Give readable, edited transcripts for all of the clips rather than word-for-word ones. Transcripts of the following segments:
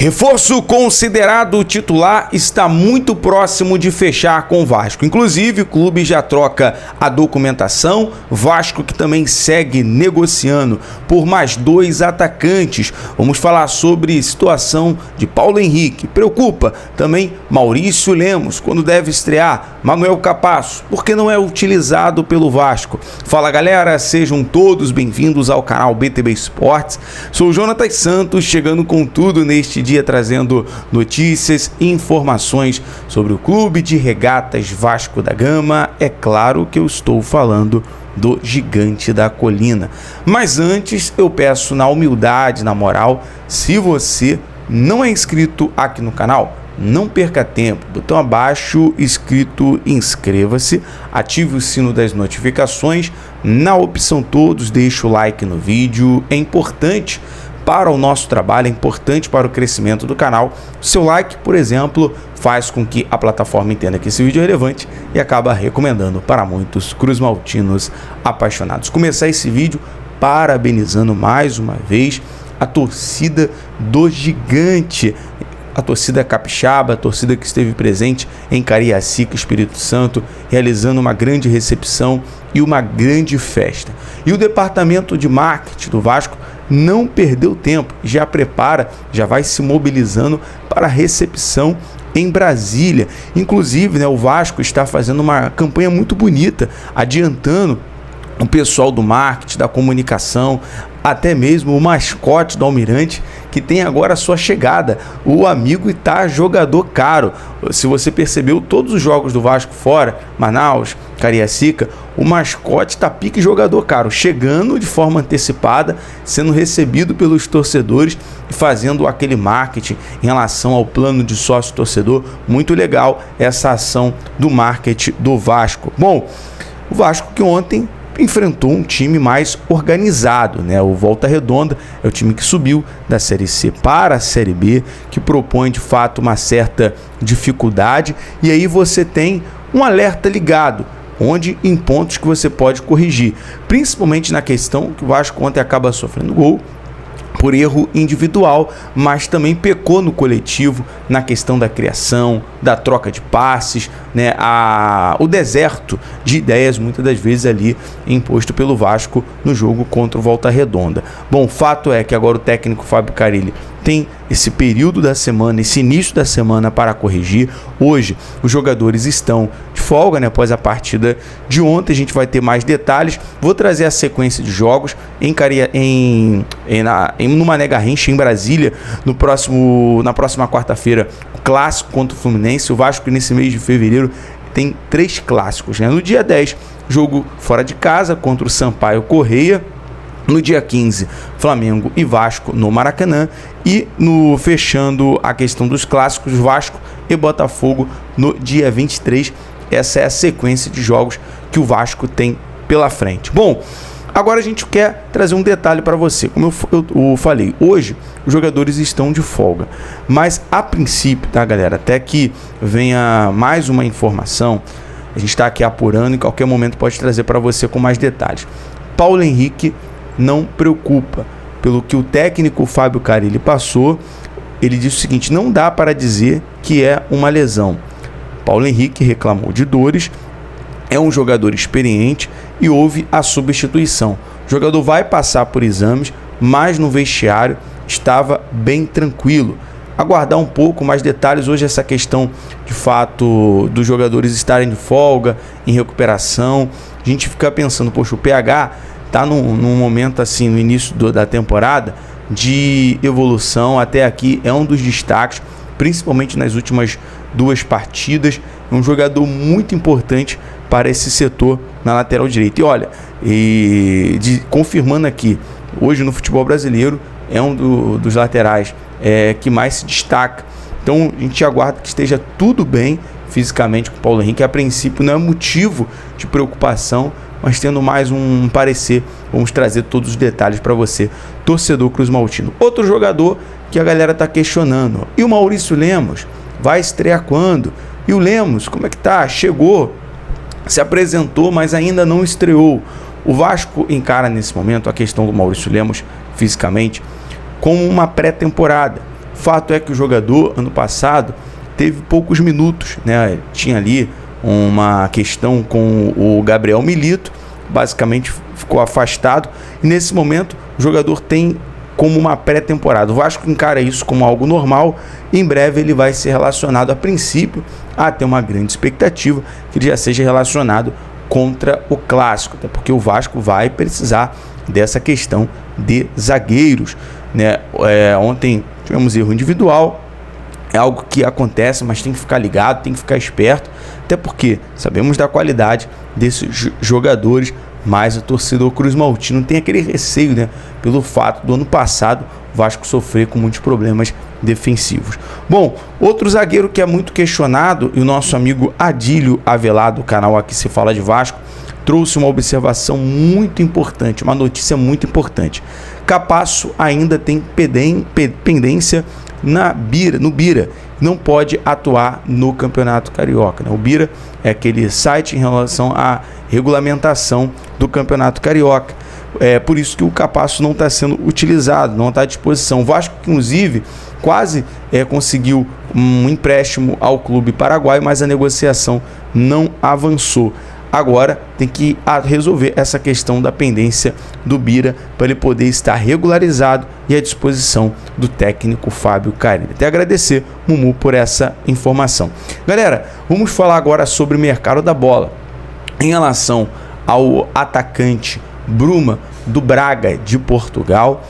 Reforço considerado titular está muito próximo de fechar com o Vasco. Inclusive, o clube já troca a documentação. Vasco que também segue negociando por mais 2 atacantes. Vamos falar sobre situação de Paulo Henrique. Preocupa também Maurício Lemos, quando deve estrear. Manuel Capasso, porque não é utilizado pelo Vasco. Fala galera, sejam todos bem-vindos ao canal BTB Esportes. Sou o Jonatas Santos, chegando com tudo neste dia, trazendo notícias e informações sobre o Clube de Regatas Vasco da Gama. É claro que eu estou falando do Gigante da Colina. Mas antes eu peço na humildade, na moral, se você não é inscrito aqui no canal, não perca tempo, botão abaixo escrito inscreva-se, ative o sino das notificações, na opção todos deixe o like no vídeo, é importante para o nosso trabalho, é importante para o crescimento do canal. O seu like, por exemplo, faz com que a plataforma entenda que esse vídeo é relevante e acaba recomendando para muitos cruzmaltinos apaixonados. Começar esse vídeo parabenizando mais uma vez a torcida do Gigante, a torcida capixaba, a torcida que esteve presente em Cariacica, Espírito Santo, realizando uma grande recepção e uma grande festa. E o departamento de marketing do Vasco não perdeu tempo, já prepara, já vai se mobilizando para a recepção em Brasília. Inclusive, o Vasco está fazendo uma campanha muito bonita, adiantando o pessoal do marketing, da comunicação, até mesmo o mascote do Almirante, que tem agora a sua chegada, o amigo Itá, jogador caro. Se você percebeu, todos os jogos do Vasco fora, Manaus, Cariacica, o mascote tá pique jogador caro, chegando de forma antecipada, sendo recebido pelos torcedores e fazendo aquele marketing em relação ao plano de sócio-torcedor. Muito legal essa ação do marketing do Vasco. Bom, o Vasco que ontem enfrentou um time mais organizado, O Volta Redonda é o time que subiu da Série C para a Série B, que propõe de fato uma certa dificuldade, e aí você tem um alerta ligado, onde em pontos que você pode corrigir, principalmente na questão que o Vasco ontem acaba sofrendo gol por erro individual, mas também pecou no coletivo na questão da criação, da troca de passes, o deserto de ideias muitas das vezes ali imposto pelo Vasco no jogo contra o Volta Redonda. Bom, o fato é que agora o técnico Fábio Carilli tem esse período da semana, esse início da semana para corrigir. Hoje os jogadores estão de folga, após a partida de ontem. A gente vai ter mais detalhes. Vou trazer a sequência de jogos no Mané Garrincha, em Brasília, na próxima quarta-feira, o clássico contra o Fluminense. O Vasco nesse mês de fevereiro tem 3 clássicos, No dia 10, jogo fora de casa contra o Sampaio Correia. No dia 15, Flamengo e Vasco no Maracanã. E fechando a questão dos clássicos, Vasco e Botafogo no dia 23. Essa é a sequência de jogos que o Vasco tem pela frente. Bom, agora a gente quer trazer um detalhe para você. Como eu falei, hoje os jogadores estão de folga. Mas a princípio, galera? Até que venha mais uma informação, a gente está aqui apurando, em qualquer momento pode trazer para você com mais detalhes. Paulo Henrique não preocupa. Pelo que o técnico Fábio Carilli passou, ele disse o seguinte: não dá para dizer que é uma lesão. Paulo Henrique reclamou de dores, é um jogador experiente e houve a substituição. O jogador vai passar por exames, mas no vestiário estava bem tranquilo. Aguardar um pouco mais detalhes. Hoje essa questão de fato dos jogadores estarem de folga, em recuperação, a gente fica pensando, poxa, o PH está num momento assim, no início da temporada, de evolução. Até aqui é um dos destaques, principalmente nas últimas 2 partidas. É um jogador muito importante para esse setor na lateral direita. E olha, confirmando aqui, hoje no futebol brasileiro é um dos laterais que mais se destaca. Então a gente aguarda que esteja tudo bem fisicamente com o Paulo Henrique. A princípio não é motivo de preocupação, mas tendo mais um parecer, vamos trazer todos os detalhes para você, torcedor cruzmaltino. Outro jogador que a galera está questionando: e o Maurício Lemos? Vai estrear quando? E o Lemos, como é que tá? Chegou, se apresentou, mas ainda não estreou. O Vasco encara nesse momento a questão do Maurício Lemos fisicamente como uma pré-temporada. Fato é que o jogador, ano passado, teve poucos minutos, né? Tinha ali uma questão com o Gabriel Milito, basicamente ficou afastado, e nesse momento o jogador tem como uma pré-temporada. O Vasco encara isso como algo normal, e em breve ele vai ser relacionado, a princípio, a ter uma grande expectativa que ele já seja relacionado contra o Clássico, até porque o Vasco vai precisar dessa questão de zagueiros, né? Ontem tivemos erro individual, é algo que acontece, mas tem que ficar ligado, tem que ficar esperto, até porque sabemos da qualidade desses jogadores, mas o torcedor cruzmaltino tem aquele receio, né, pelo fato do ano passado o Vasco sofrer com muitos problemas defensivos. Bom, outro zagueiro que é muito questionado, e o nosso amigo Adílio Avelar, do canal Aqui Se Fala de Vasco, trouxe uma observação muito importante, uma notícia muito importante. Capasso ainda tem pendência no Bira, não pode atuar no Campeonato Carioca, né? O Bira é aquele site em relação à regulamentação do Campeonato Carioca. É por isso que o Capasso não está sendo utilizado, não está à disposição. O Vasco, inclusive, quase conseguiu um empréstimo ao clube paraguaio, mas a negociação não avançou. Agora tem que resolver essa questão da pendência do Bira para ele poder estar regularizado e à disposição do técnico Fábio Carilli. Até agradecer, Mumu, por essa informação. Galera, vamos falar agora sobre o mercado da bola. Em relação ao atacante Bruma, do Braga de Portugal,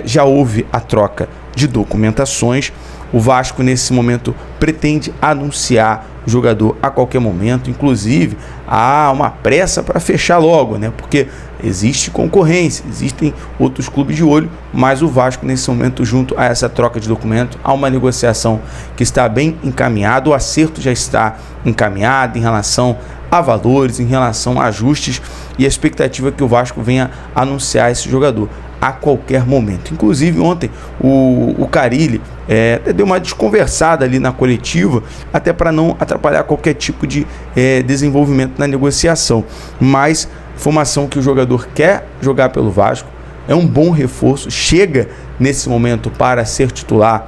já houve a troca de documentações. O Vasco, nesse momento, pretende anunciar o jogador a qualquer momento. Inclusive, há uma pressa para fechar logo, né? Porque existe concorrência, existem outros clubes de olho, mas o Vasco, nesse momento, junto a essa troca de documento, há uma negociação que está bem encaminhada, o acerto já está encaminhado em relação a valores, em relação a ajustes, e a expectativa é que o Vasco venha anunciar esse jogador a qualquer momento. Inclusive, ontem o Carilli deu uma desconversada ali na coletiva, até para não atrapalhar qualquer tipo de desenvolvimento na negociação. Mas informação que o jogador quer jogar pelo Vasco, é um bom reforço, chega nesse momento para ser titular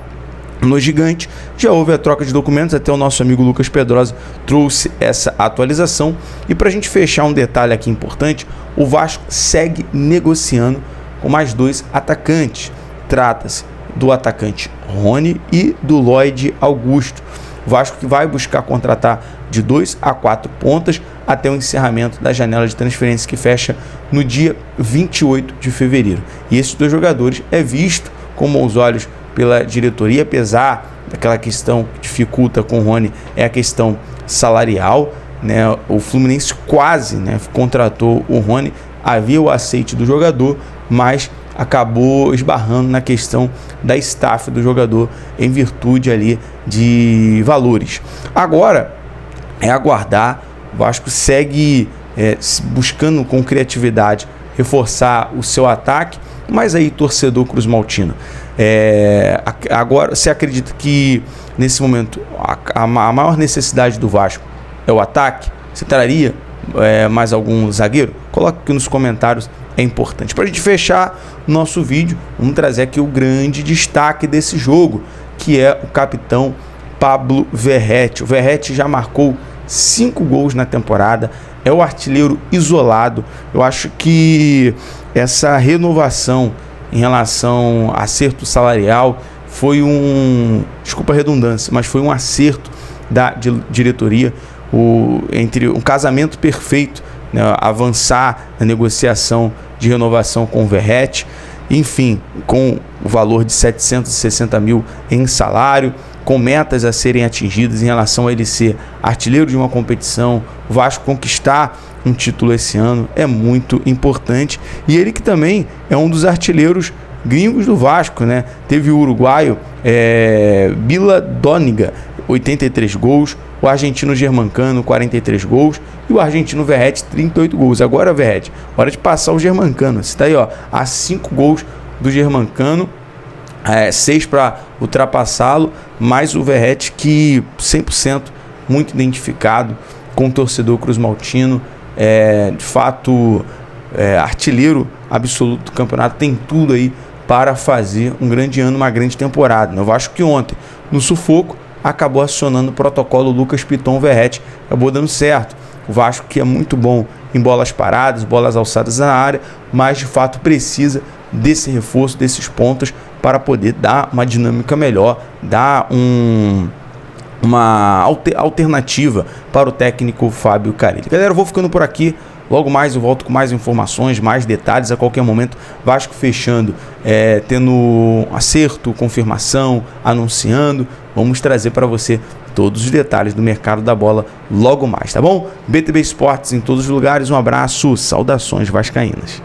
no Gigante. Já houve a troca de documentos, até o nosso amigo Lucas Pedrosa trouxe essa atualização. E para a gente fechar um detalhe aqui importante, o Vasco segue negociando com mais dois atacantes. Trata-se do atacante Rony e do Lloyd Augusto. O Vasco que vai buscar contratar de 2 a 4 pontas até o encerramento da janela de transferência, que fecha no dia 28 de fevereiro. E esses dois jogadores é visto com bons olhos pela diretoria, apesar daquela questão que dificulta com o Rony, é a questão salarial, né? O Fluminense quase, né, contratou o Rony, havia o aceite do jogador, mas acabou esbarrando na questão da staff do jogador em virtude ali de valores. Agora é aguardar. O Vasco segue buscando com criatividade reforçar o seu ataque, mas aí, torcedor cruzmaltino, agora você acredita que nesse momento a maior necessidade do Vasco é o ataque? Você traria mais algum zagueiro? Coloque aqui nos comentários, é importante. Para a gente fechar nosso vídeo, vamos trazer aqui o grande destaque desse jogo, que é o capitão Pablo Verratti. O Verratti já marcou 5 gols na temporada, é o artilheiro isolado. Eu acho que essa renovação em relação a acerto salarial foi desculpa a redundância, mas foi um acerto da diretoria, entre um casamento perfeito, né, avançar na negociação de renovação com o Verratti, enfim, com o valor de 760 mil em salário, com metas a serem atingidas em relação a ele ser artilheiro de uma competição, o Vasco conquistar um título esse ano é muito importante. E ele que também é um dos artilheiros gringos do Vasco, né? Teve o uruguaio Bila Doniga, 83 gols, o argentino Germancano, 43 gols, e o argentino Verratti, 38 gols. Agora, Verratti, hora de passar o Germancano. Você está aí, ó, a 5 gols do Germancano, 6 para ultrapassá-lo, mais o Verratti, que 100% muito identificado com o torcedor cruzmaltino, de fato, artilheiro absoluto do campeonato, tem tudo aí para fazer um grande ano, uma grande temporada. O Vasco que ontem, no sufoco, acabou acionando o protocolo Lucas Piton Verratti, acabou dando certo. O Vasco que é muito bom em bolas paradas, bolas alçadas na área, mas de fato precisa desse reforço, desses pontos, para poder dar uma dinâmica melhor, dar uma alternativa para o técnico Fábio Carille. Galera, eu vou ficando por aqui. Logo mais eu volto com mais informações, mais detalhes a qualquer momento. Vasco fechando, tendo acerto, confirmação, anunciando. Vamos trazer para você todos os detalhes do mercado da bola logo mais, tá bom? BTB Esportes em todos os lugares. Um abraço, saudações vascaínas.